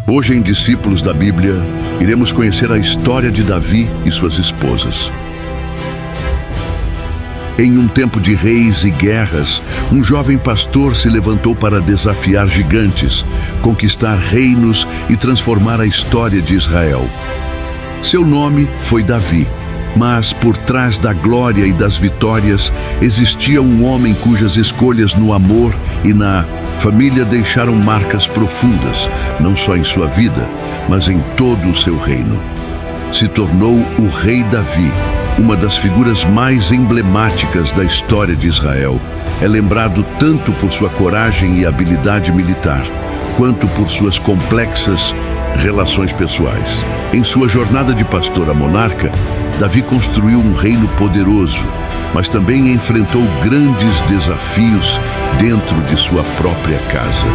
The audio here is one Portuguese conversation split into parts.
Hoje, em Discípulos da Bíblia, iremos conhecer a história de Davi e suas esposas. Em um tempo de reis e guerras, um jovem pastor se levantou para desafiar gigantes, conquistar reinos e transformar a história de Israel. Seu nome foi Davi, mas por trás da glória e das vitórias existia um homem cujas escolhas no amor e na família deixaram marcas profundas, não só em sua vida, mas em todo o seu reino. Se tornou o rei Davi, uma das figuras mais emblemáticas da história de Israel. É lembrado tanto por sua coragem e habilidade militar, quanto por suas complexas relações pessoais. Em sua jornada de pastor a monarca, Davi construiu um reino poderoso, mas também enfrentou grandes desafios dentro de sua própria casa.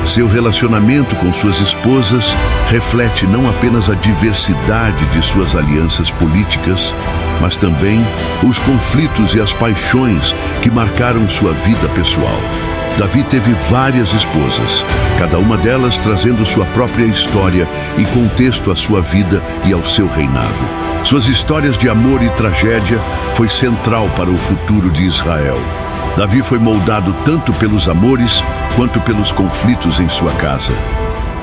Seu relacionamento com suas esposas reflete não apenas a diversidade de suas alianças políticas, mas também os conflitos e as paixões que marcaram sua vida pessoal. Davi teve várias esposas, cada uma delas trazendo sua própria história e contexto à sua vida e ao seu reinado. Suas histórias de amor e tragédia foi central para o futuro de Israel. Davi foi moldado tanto pelos amores quanto pelos conflitos em sua casa.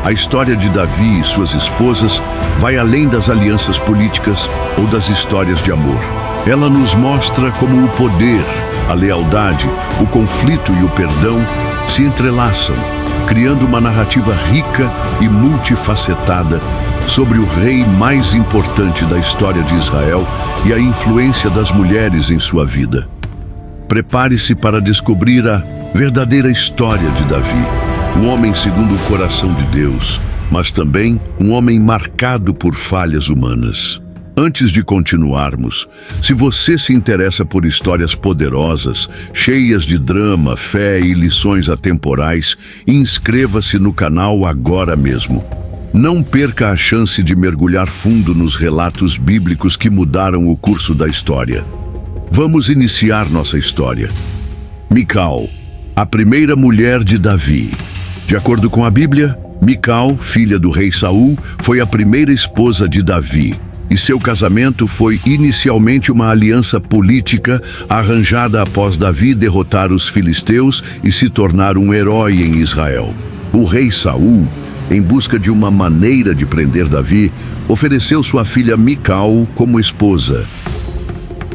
A história de Davi e suas esposas vai além das alianças políticas ou das histórias de amor. Ela nos mostra como o poder, a lealdade, o conflito e o perdão se entrelaçam, criando uma narrativa rica e multifacetada sobre o rei mais importante da história de Israel e a influência das mulheres em sua vida. Prepare-se para descobrir a verdadeira história de Davi, um homem segundo o coração de Deus, mas também um homem marcado por falhas humanas. Antes de continuarmos, se você se interessa por histórias poderosas, cheias de drama, fé e lições atemporais, inscreva-se no canal agora mesmo. Não perca a chance de mergulhar fundo nos relatos bíblicos que mudaram o curso da história. Vamos iniciar nossa história. Mical, a primeira mulher de Davi. De acordo com a Bíblia, Mical, filha do rei Saul, foi a primeira esposa de Davi. E seu casamento foi inicialmente uma aliança política arranjada após Davi derrotar os filisteus e se tornar um herói em Israel. O rei Saul, em busca de uma maneira de prender Davi, ofereceu sua filha Mical como esposa.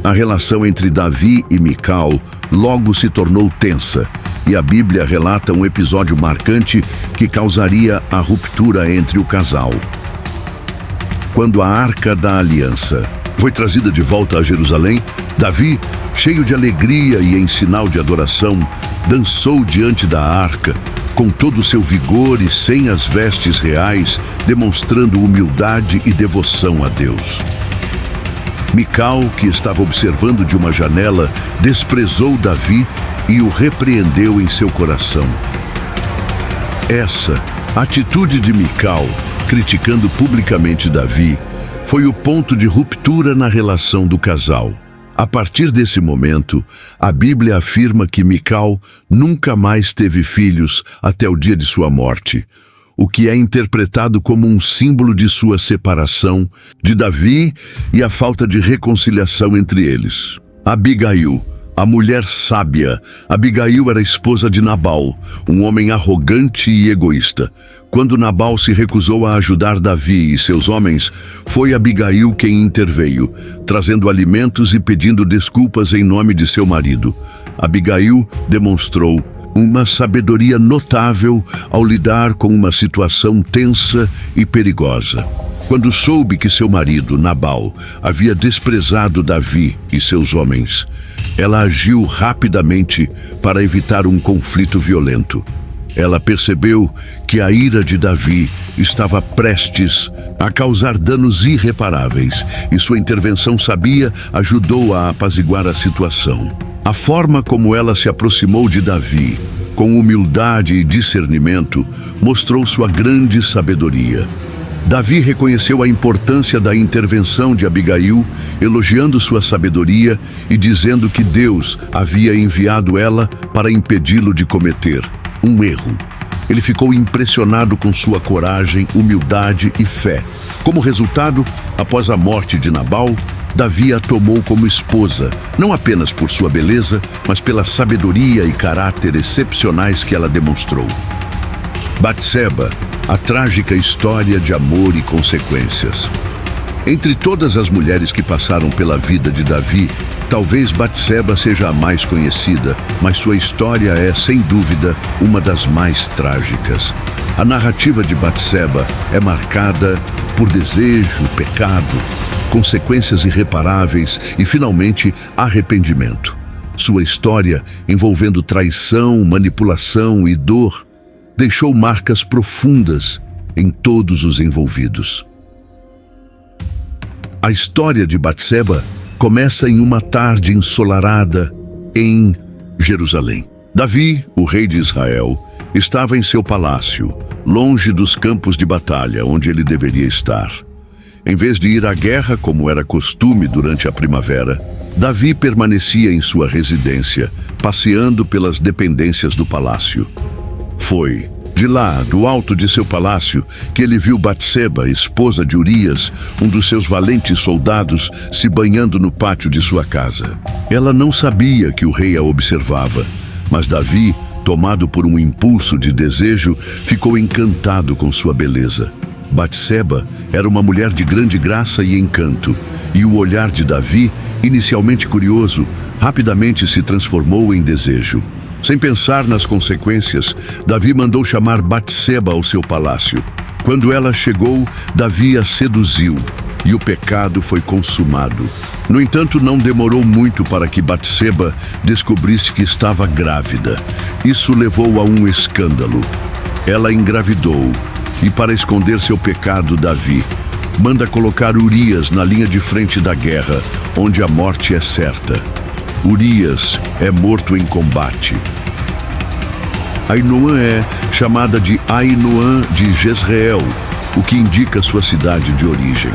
A relação entre Davi e Mical logo se tornou tensa, e a Bíblia relata um episódio marcante que causaria a ruptura entre o casal. Quando a Arca da Aliança foi trazida de volta a Jerusalém, Davi, cheio de alegria e em sinal de adoração, dançou diante da arca, com todo o seu vigor e sem as vestes reais, demonstrando humildade e devoção a Deus. Mical, que estava observando de uma janela, desprezou Davi e o repreendeu em seu coração. Essa atitude de Mical, criticando publicamente Davi, foi o ponto de ruptura na relação do casal. A partir desse momento, a Bíblia afirma que Mical nunca mais teve filhos até o dia de sua morte, o que é interpretado como um símbolo de sua separação de Davi e a falta de reconciliação entre eles. Abigail, a mulher sábia. Abigail era esposa de Nabal, um homem arrogante e egoísta. Quando Nabal se recusou a ajudar Davi e seus homens, foi Abigail quem interveio, trazendo alimentos e pedindo desculpas em nome de seu marido. Abigail demonstrou uma sabedoria notável ao lidar com uma situação tensa e perigosa. Quando soube que seu marido, Nabal, havia desprezado Davi e seus homens, ela agiu rapidamente para evitar um conflito violento. Ela percebeu que a ira de Davi estava prestes a causar danos irreparáveis e sua intervenção sábia ajudou a apaziguar a situação. A forma como ela se aproximou de Davi, com humildade e discernimento, mostrou sua grande sabedoria. Davi reconheceu a importância da intervenção de Abigail, elogiando sua sabedoria e dizendo que Deus havia enviado ela para impedi-lo de cometer um erro. Ele ficou impressionado com sua coragem, humildade e fé. Como resultado, após a morte de Nabal, Davi a tomou como esposa, não apenas por sua beleza, mas pela sabedoria e caráter excepcionais que ela demonstrou. Batseba, a trágica história de amor e consequências. Entre todas as mulheres que passaram pela vida de Davi, talvez Batseba seja a mais conhecida, mas sua história é, sem dúvida, uma das mais trágicas. A narrativa de Batseba é marcada por desejo, pecado, consequências irreparáveis e, finalmente, arrependimento. Sua história, envolvendo traição, manipulação e dor, deixou marcas profundas em todos os envolvidos. A história de Batseba começa em uma tarde ensolarada em Jerusalém. Davi, o rei de Israel, estava em seu palácio, longe dos campos de batalha, onde ele deveria estar. Em vez de ir à guerra, como era costume durante a primavera, Davi permanecia em sua residência, passeando pelas dependências do palácio. Foi de lá, do alto de seu palácio, que ele viu Batseba, esposa de Urias, um dos seus valentes soldados, se banhando no pátio de sua casa. Ela não sabia que o rei a observava, mas Davi, tomado por um impulso de desejo, ficou encantado com sua beleza. Batseba era uma mulher de grande graça e encanto, e o olhar de Davi, inicialmente curioso, rapidamente se transformou em desejo. Sem pensar nas consequências, Davi mandou chamar Batseba ao seu palácio. Quando ela chegou, Davi a seduziu, e o pecado foi consumado. No entanto, não demorou muito para que Batseba descobrisse que estava grávida. Isso levou a um escândalo. Ela engravidou, e para esconder seu pecado, Davi manda colocar Urias na linha de frente da guerra, onde a morte é certa. Urias é morto em combate. Ainoã é chamada de Ainoã de Jezreel, o que indica sua cidade de origem.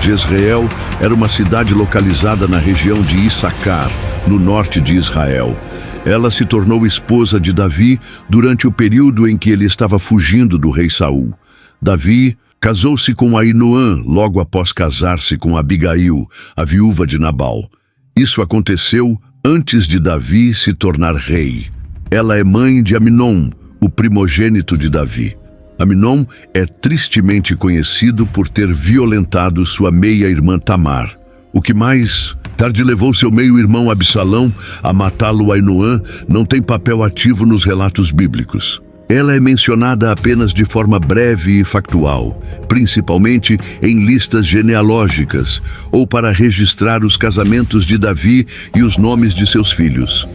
Jezreel era uma cidade localizada na região de Issacar, no norte de Israel. Ela se tornou esposa de Davi durante o período em que ele estava fugindo do rei Saul. Davi casou-se com Ainoã logo após casar-se com Abigail, a viúva de Nabal. Isso aconteceu antes de Davi se tornar rei. Ela é mãe de Aminon, o primogênito de Davi. Aminon é tristemente conhecido por ter violentado sua meia-irmã Tamar. O que mais tarde levou seu meio-irmão Absalão a matá-lo. Ainoã não tem papel ativo nos relatos bíblicos. Ela é mencionada apenas de forma breve e factual, principalmente em listas genealógicas ou para registrar os casamentos de Davi e os nomes de seus filhos.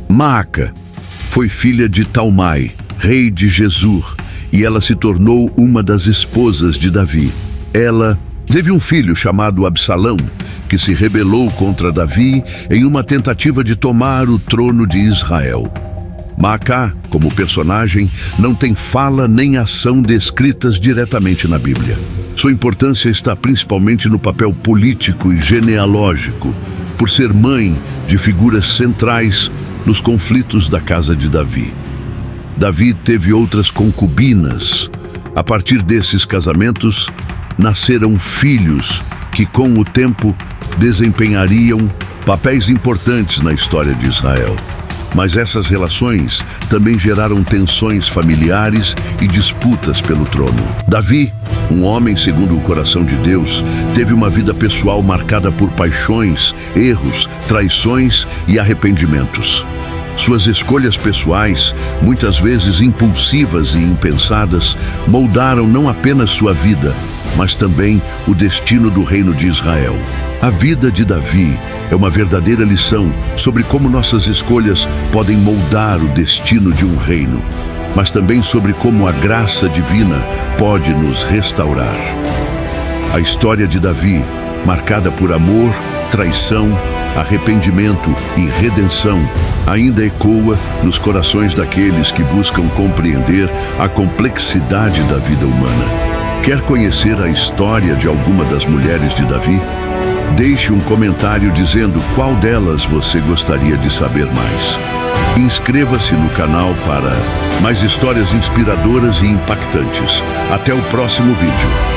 Maaca foi filha de Talmai, rei de Gesur, e ela se tornou uma das esposas de Davi. Ela teve um filho chamado Absalão, que se rebelou contra Davi em uma tentativa de tomar o trono de Israel. Maacá, como personagem, não tem fala nem ação descritas diretamente na Bíblia. Sua importância está principalmente no papel político e genealógico, por ser mãe de figuras centrais nos conflitos da casa de Davi. Davi teve outras concubinas. A partir desses casamentos, nasceram filhos que, com o tempo, desempenhariam papéis importantes na história de Israel. Mas essas relações também geraram tensões familiares e disputas pelo trono. Davi, um homem segundo o coração de Deus, teve uma vida pessoal marcada por paixões, erros, traições e arrependimentos. Suas escolhas pessoais, muitas vezes impulsivas e impensadas, moldaram não apenas sua vida, mas também o destino do reino de Israel. A vida de Davi é uma verdadeira lição sobre como nossas escolhas podem moldar o destino de um reino, mas também sobre como a graça divina pode nos restaurar. A história de Davi, marcada por amor, traição, arrependimento e redenção, ainda ecoa nos corações daqueles que buscam compreender a complexidade da vida humana. Quer conhecer a história de alguma das mulheres de Davi? Deixe um comentário dizendo qual delas você gostaria de saber mais. e inscreva-se no canal para mais histórias inspiradoras e impactantes. Até o próximo vídeo.